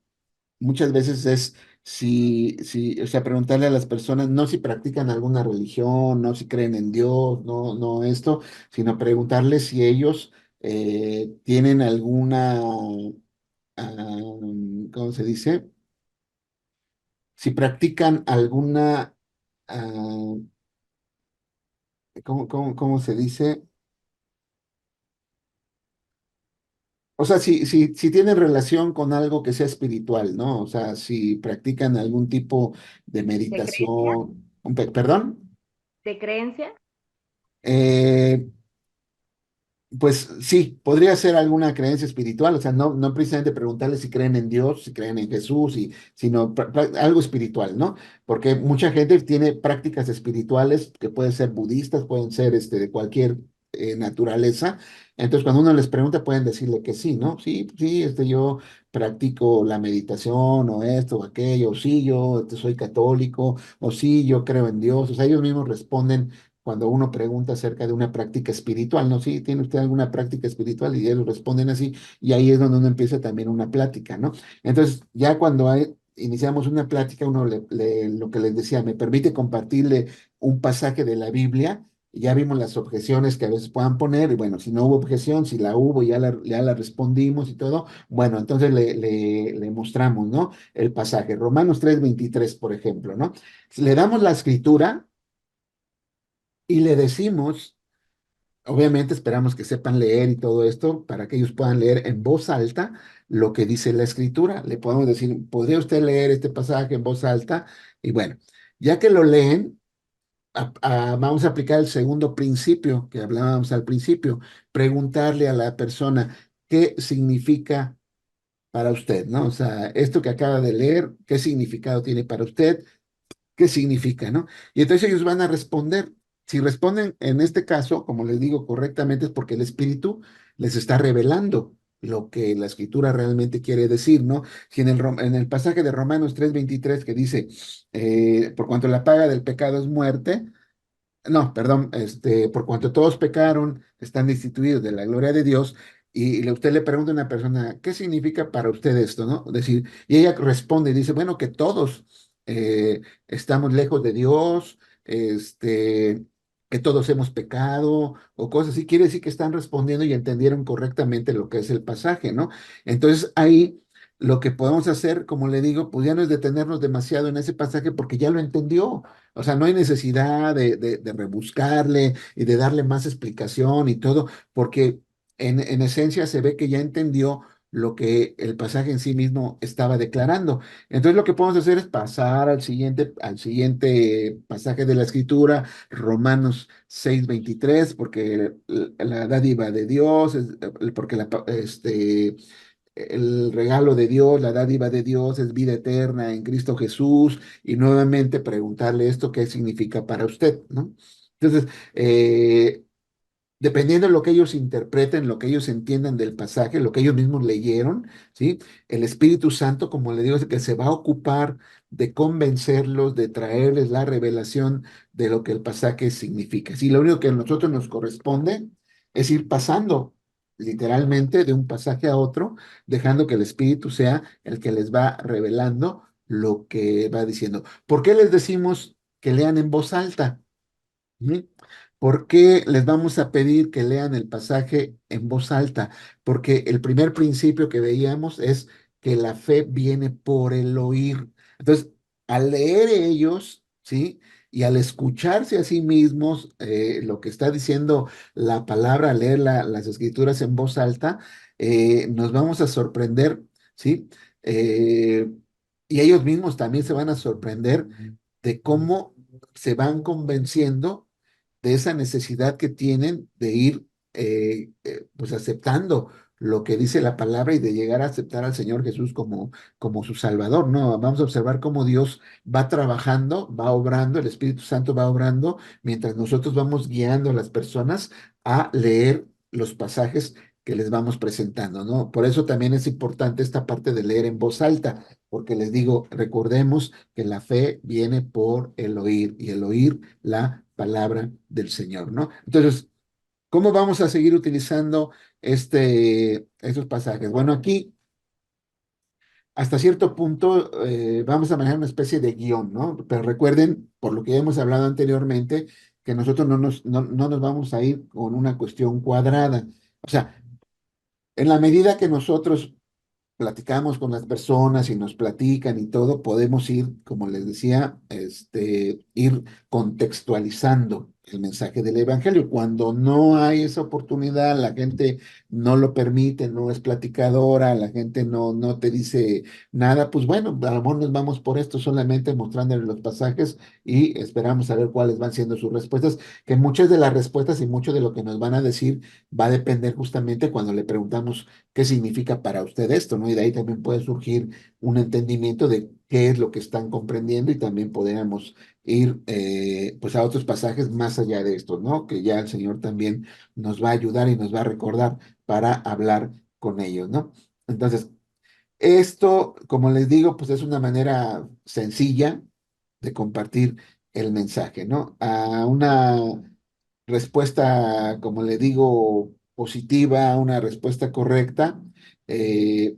[SPEAKER 1] muchas veces es o sea, preguntarle a las personas, no si practican alguna religión, no si creen en Dios, no esto, sino preguntarles si ellos tienen alguna, ¿cómo se dice? Si practican alguna, ah, ¿cómo se dice? O sea, si tienen relación con algo que sea espiritual, ¿no? O sea, si practican algún tipo de
[SPEAKER 5] ¿De creencia?
[SPEAKER 1] meditación, ¿perdón?
[SPEAKER 5] ¿De creencia?
[SPEAKER 1] Eh, Pues sí, podría ser alguna creencia espiritual, o sea, no precisamente preguntarles si creen en Dios, si creen en Jesús, sino algo espiritual, ¿no? Porque mucha gente tiene prácticas espirituales que pueden ser budistas, pueden ser de cualquier naturaleza. Entonces, cuando uno les pregunta, pueden decirle que sí, ¿no? Sí, sí, yo practico la meditación o esto o aquello, o sí, yo soy católico, o sí, yo creo en Dios. O sea, ellos mismos responden cuando uno pregunta acerca de una práctica espiritual, ¿no? Sí, ¿tiene usted alguna práctica espiritual? Y ellos responden así, y ahí es donde uno empieza también una plática, ¿no? Entonces, ya cuando iniciamos una plática, uno lo que les decía, me permite compartirle un pasaje de la Biblia. Ya vimos las objeciones que a veces puedan poner, y bueno, si no hubo objeción, si la hubo, ya la respondimos y todo, bueno, entonces le mostramos, ¿no? El pasaje, Romanos 3:23, por ejemplo, ¿no? Le damos la escritura y le decimos, obviamente esperamos que sepan leer y todo esto para que ellos puedan leer en voz alta lo que dice la escritura. Le podemos decir, ¿podría usted leer este pasaje en voz alta? Y bueno, ya que lo leen, vamos a aplicar el segundo principio que hablábamos al principio, preguntarle a la persona qué significa para usted, ¿no? O sea, esto que acaba de leer, ¿qué significado tiene para usted? ¿Qué significa, no? Y entonces ellos van a responder. Si responden en este caso, como les digo correctamente, es porque el Espíritu les está revelando lo que la Escritura realmente quiere decir, ¿no? Si en el pasaje de Romanos 3:23 que dice, por cuanto la paga del pecado es muerte, no, perdón, por cuanto todos pecaron, están destituidos de la gloria de Dios, y usted le pregunta a una persona, ¿qué significa para usted esto, no? Decir, y ella responde y dice, bueno, que todos estamos lejos de Dios, que todos hemos pecado, o cosas así, quiere decir que están respondiendo y entendieron correctamente lo que es el pasaje, ¿no? Entonces ahí lo que podemos hacer, como le digo, pues ya no es detenernos demasiado en ese pasaje porque ya lo entendió. O sea, no hay necesidad de rebuscarle y de darle más explicación y todo, porque en esencia se ve que ya entendió lo que el pasaje en sí mismo estaba declarando. Entonces lo que podemos hacer es pasar al siguiente pasaje de la Escritura, Romanos 6:23, porque la dádiva de Dios, porque el regalo de Dios, la dádiva de Dios es vida eterna en Cristo Jesús, y nuevamente preguntarle esto, ¿qué significa para usted? ¿No? Entonces, dependiendo de lo que ellos interpreten, lo que ellos entiendan del pasaje, lo que ellos mismos leyeron, ¿sí? El Espíritu Santo, como le digo, es el que se va a ocupar de convencerlos, de traerles la revelación de lo que el pasaje significa. Sí, lo único que a nosotros nos corresponde es ir pasando literalmente de un pasaje a otro, dejando que el Espíritu sea el que les va revelando lo que va diciendo. ¿Por qué les decimos que lean en voz alta? ¿Mm? ¿Por qué les vamos a pedir que lean el pasaje en voz alta? Porque el primer principio que veíamos es que la fe viene por el oír. Entonces, al leer ellos, ¿sí? Y al escucharse a sí mismos lo que está diciendo la palabra, al leer las escrituras en voz alta, nos vamos a sorprender, ¿sí? Eh, y ellos mismos también se van a sorprender de cómo se van convenciendo de esa necesidad que tienen de ir pues aceptando lo que dice la palabra y de llegar a aceptar al Señor Jesús como su Salvador, ¿no? Vamos a observar cómo Dios va trabajando, va obrando, el Espíritu Santo va obrando, mientras nosotros vamos guiando a las personas a leer los pasajes que les vamos presentando, ¿no? Por eso también es importante esta parte de leer en voz alta, porque les digo, recordemos que la fe viene por el oír y el oír la palabra del Señor, ¿no? Entonces, ¿cómo vamos a seguir utilizando estos pasajes? Bueno, aquí, hasta cierto punto, vamos a manejar una especie de guión, ¿no? Pero recuerden, por lo que ya hemos hablado anteriormente, que nosotros no nos vamos a ir con una cuestión cuadrada. O sea, en la medida que nosotros platicamos con las personas y nos platican y todo, podemos ir, como les decía, ir contextualizando, el mensaje del evangelio. Cuando no hay esa oportunidad, la gente no lo permite, no es platicadora, la gente no te dice nada, pues bueno, a lo mejor nos vamos por esto solamente mostrándole los pasajes y esperamos a ver cuáles van siendo sus respuestas, que muchas de las respuestas y mucho de lo que nos van a decir va a depender justamente cuando le preguntamos qué significa para usted esto, ¿no? Y de ahí también puede surgir un entendimiento de qué es lo que están comprendiendo y también podríamos ir pues a otros pasajes más allá de estos, ¿no? Que ya el Señor también nos va a ayudar y nos va a recordar para hablar con ellos, ¿no? Entonces, esto, como les digo, pues es una manera sencilla de compartir el mensaje, ¿no? A una respuesta, como le digo, positiva, una respuesta correcta, eh,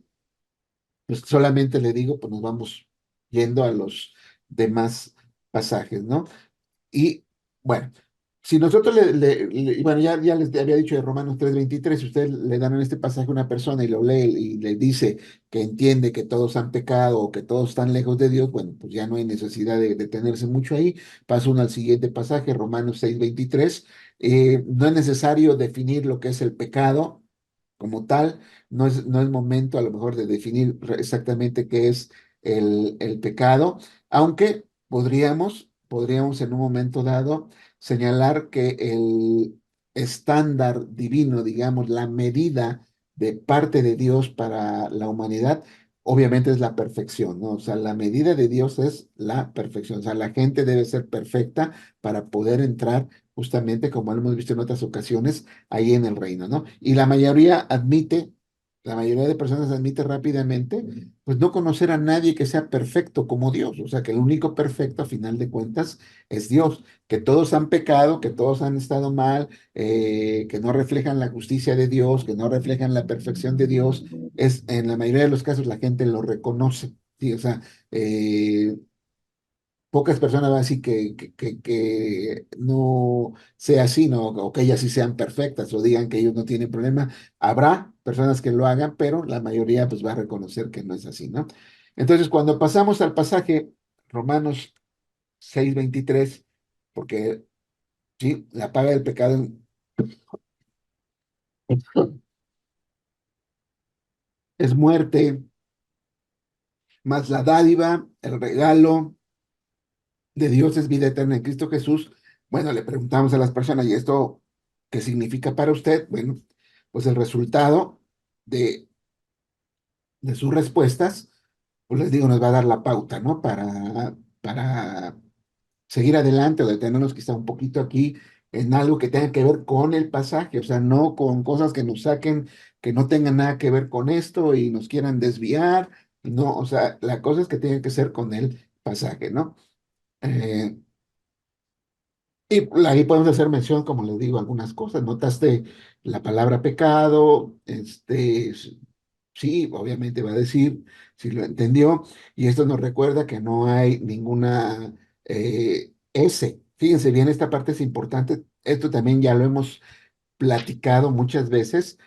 [SPEAKER 1] pues solamente le digo, pues nos vamos yendo a los demás pasajes, ¿no? Y bueno, si nosotros bueno, ya les había dicho de Romanos 3:23, si ustedes le dan en este pasaje a una persona y lo lee y le dice que entiende que todos han pecado o que todos están lejos de Dios, bueno, pues ya no hay necesidad de detenerse mucho ahí. Pasa uno al siguiente pasaje, Romanos 6:23. No es necesario definir lo que es el pecado como tal, no es momento a lo mejor de definir exactamente qué es el pecado, aunque podríamos en un momento dado señalar que el estándar divino, digamos, la medida de parte de Dios para la humanidad, obviamente es la perfección, ¿no? O sea, la medida de Dios es la perfección, o sea, la gente debe ser perfecta para poder entrar justamente, como lo hemos visto en otras ocasiones, ahí en el reino, ¿no? Y la mayoría de personas admite rápidamente, pues no conocer a nadie que sea perfecto como Dios, o sea, que el único perfecto a final de cuentas es Dios, que todos han pecado, que todos han estado mal, que no reflejan la justicia de Dios, que no reflejan la perfección de Dios, en la mayoría de los casos la gente lo reconoce, ¿sí? O sea, pocas personas van a decir que no sea así, ¿no? O que ellas sí sean perfectas o digan que ellos no tienen problema. Habrá personas que lo hagan, pero la mayoría pues va a reconocer que no es así, ¿no? Entonces, cuando pasamos al pasaje Romanos 6:23, porque sí, la paga del pecado es muerte, más la dádiva, el regalo de Dios es vida eterna en Cristo Jesús. Bueno, le preguntamos a las personas, ¿y esto qué significa para usted? Bueno, pues el resultado de, de sus respuestas, pues les digo, nos va a dar la pauta, ¿no? Para seguir adelante o detenernos quizá un poquito aquí en algo que tenga que ver con el pasaje, o sea, no con cosas que nos saquen, que no tengan nada que ver con esto y nos quieran desviar, no, o sea, la cosa es que tiene que ser con el pasaje, ¿no? Eh, Y ahí podemos hacer mención, como les digo, algunas cosas. Notaste la palabra pecado, sí, obviamente va a decir si lo entendió, y esto nos recuerda que no hay ninguna S. Fíjense bien, esta parte es importante. Esto también ya lo hemos platicado muchas veces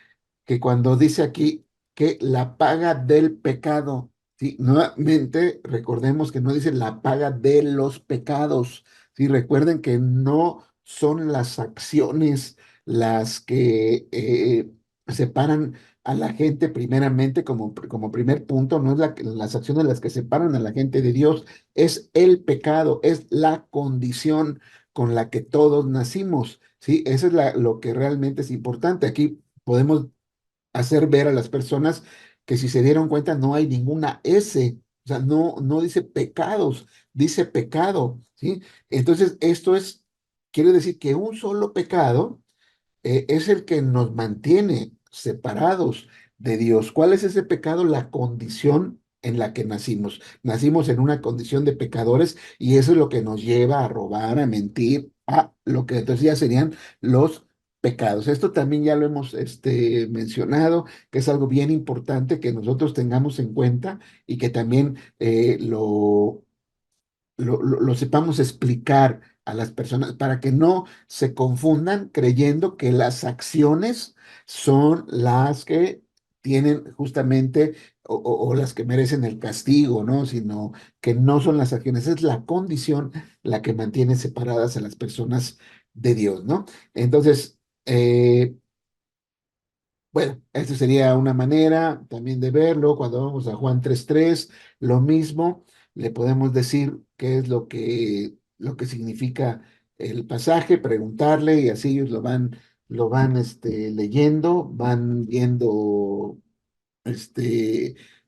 [SPEAKER 1] que cuando dice aquí que la paga del pecado, ¿sí? Nuevamente recordemos que no dice la paga de los pecados, ¿sí? Recuerden que no son las acciones las que separan a la gente primeramente como primer punto, no es las acciones las que separan a la gente de Dios, es el pecado, es la condición con la que todos nacimos, ¿sí? Eso es lo que realmente es importante. Aquí podemos hacer ver a las personas que si se dieron cuenta no hay ninguna S, o sea, no dice pecados, dice pecado, ¿sí? Entonces, quiere decir que un solo pecado es el que nos mantiene separados de Dios. ¿Cuál es ese pecado? La condición en la que nacimos. Nacimos en una condición de pecadores y eso es lo que nos lleva a robar, a mentir, a lo que entonces ya serían los pecados. Esto también ya lo hemos mencionado, que es algo bien importante que nosotros tengamos en cuenta y que también lo sepamos explicar a las personas para que no se confundan creyendo que las acciones son las que tienen justamente o las que merecen el castigo, ¿no? Sino que no son las acciones, es la condición la que mantiene separadas a las personas de Dios, ¿no? Entonces, bueno, esta sería una manera también de verlo. Cuando vamos a Juan 3:3, lo mismo, le podemos decir qué es lo que significa el pasaje, preguntarle y así ellos lo van leyendo, van viendo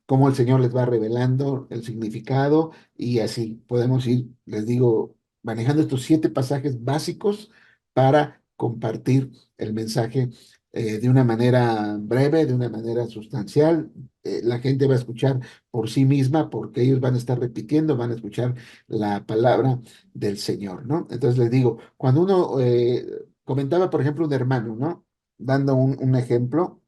[SPEAKER 1] cómo el Señor les va revelando el significado y así podemos ir, les digo, manejando estos 7 pasajes básicos para compartir el mensaje de una manera breve, de una manera sustancial. La gente va a escuchar por sí misma porque ellos van a estar repitiendo, van a escuchar la palabra del Señor, ¿no? Entonces les digo, cuando uno comentaba, por ejemplo, un hermano, ¿no? Dando un ejemplo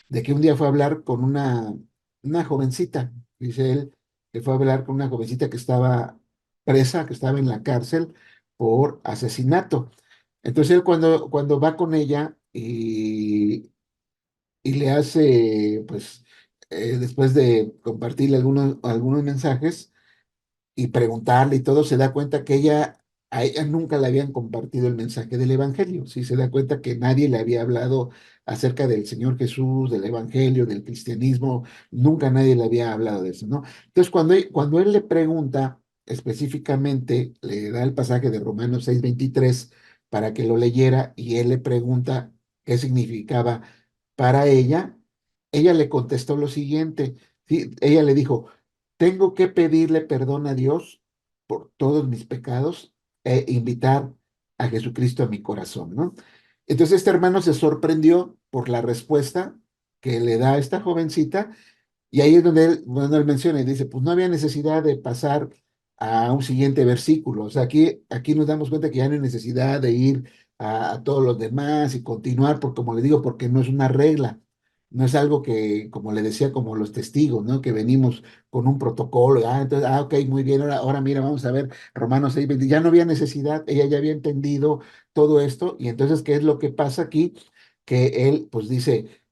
[SPEAKER 1] de que un día fue a hablar con una jovencita, dice él, que fue a hablar con una jovencita que estaba presa, que estaba en la cárcel por asesinato. Entonces él cuando va con ella y le hace, pues, después de compartirle algunos mensajes, y preguntarle y todo, se da cuenta que a ella nunca le habían compartido el mensaje del Evangelio, ¿sí? Se da cuenta que nadie le había hablado acerca del Señor Jesús, del Evangelio, del cristianismo, nunca nadie le había hablado de eso, ¿no? Entonces, cuando él le pregunta específicamente, le da el pasaje de Romanos 6:23 para que lo leyera y él le pregunta qué significaba para ella le contestó lo siguiente, ¿sí? Ella le dijo, tengo que pedirle perdón a Dios por todos mis pecados e invitar a Jesucristo a mi corazón, ¿no? Entonces este hermano se sorprendió por la respuesta que le da a esta jovencita y ahí es donde él menciona y dice, pues no había necesidad de pasar a un siguiente versículo. O sea, aquí nos damos cuenta que ya no hay necesidad de ir a todos los demás y continuar, porque como le digo, porque no es una regla, no es algo que, como le decía, como los testigos, ¿no? Que venimos con un protocolo, entonces, ok, muy bien, ahora mira, vamos a ver Romanos 6:20, ya no había necesidad, ella ya había entendido todo esto, y entonces, ¿qué es lo que pasa aquí? Que él, pues dice,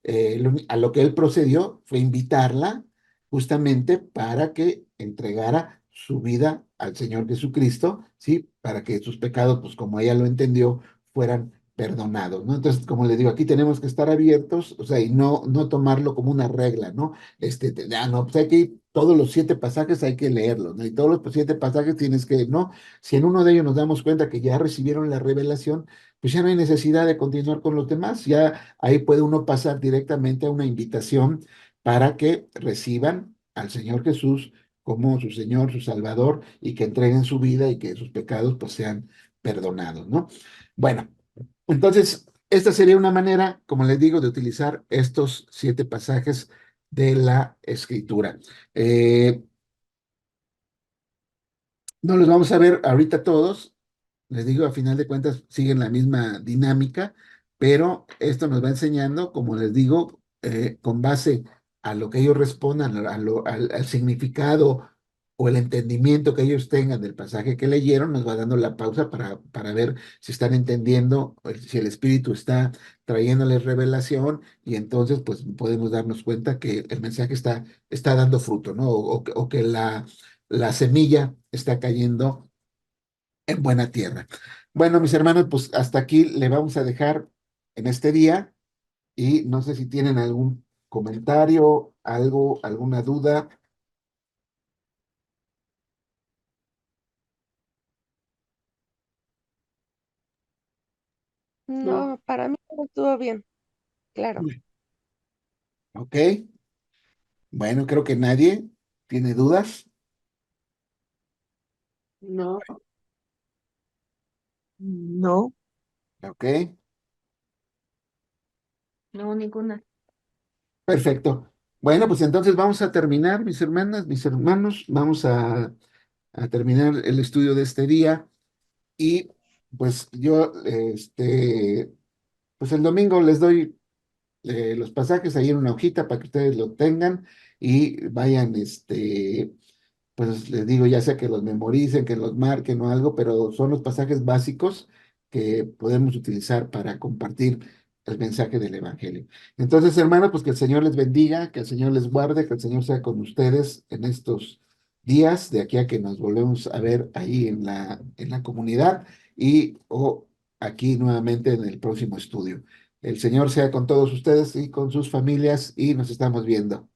[SPEAKER 1] a lo que él procedió fue invitarla justamente para que entregara su vida al Señor Jesucristo, ¿sí? Para que sus pecados, pues como ella lo entendió, fueran perdonados, ¿no? Entonces, como le digo, aquí tenemos que estar abiertos, o sea, y no tomarlo como una regla, ¿no? No, pues aquí todos los 7 pasajes hay que leerlos, ¿no? Y todos los 7 pasajes tienes que, ¿no? Si en uno de ellos nos damos cuenta que ya recibieron la revelación, pues ya no hay necesidad de continuar con los demás, ya ahí puede uno pasar directamente a una invitación para que reciban al Señor Jesús como su Señor, su Salvador, y que entreguen su vida y que sus pecados pues sean perdonados, ¿no? Bueno, entonces, esta sería una manera, como les digo, de utilizar estos 7 pasajes de la Escritura. Eh, no los vamos a ver ahorita todos, les digo, a final de cuentas siguen la misma dinámica, pero esto nos va enseñando, como les digo, con base a lo que ellos respondan, al significado o el entendimiento que ellos tengan del pasaje que leyeron, nos va dando la pausa para ver si están entendiendo, si el Espíritu está trayéndoles revelación, y entonces pues podemos darnos cuenta que el mensaje está dando fruto, ¿no? O que la semilla está cayendo en buena tierra. Bueno, mis hermanos, pues hasta aquí le vamos a dejar en este día y no sé si tienen algún comentario, algo, alguna duda.
[SPEAKER 2] No,
[SPEAKER 6] No, para mí todo estuvo bien, claro.
[SPEAKER 1] Ok, bueno, creo que nadie tiene dudas.
[SPEAKER 2] no,
[SPEAKER 3] No,
[SPEAKER 1] Ok,
[SPEAKER 5] No, ninguna.
[SPEAKER 1] perfecto. Bueno, pues entonces vamos a terminar, mis hermanas, mis hermanos, vamos a terminar el estudio de este día y pues yo, pues el domingo les doy los pasajes ahí en una hojita para que ustedes lo tengan y vayan, pues les digo, ya sea que los memoricen, que los marquen o algo, pero son los pasajes básicos que podemos utilizar para compartir el mensaje del Evangelio. Entonces, hermanos, pues que el Señor les bendiga, que el Señor les guarde, que el Señor sea con ustedes en estos días, de aquí a que nos volvemos a ver ahí en la comunidad y o aquí nuevamente en el próximo estudio. El Señor sea con todos ustedes y con sus familias y nos estamos viendo.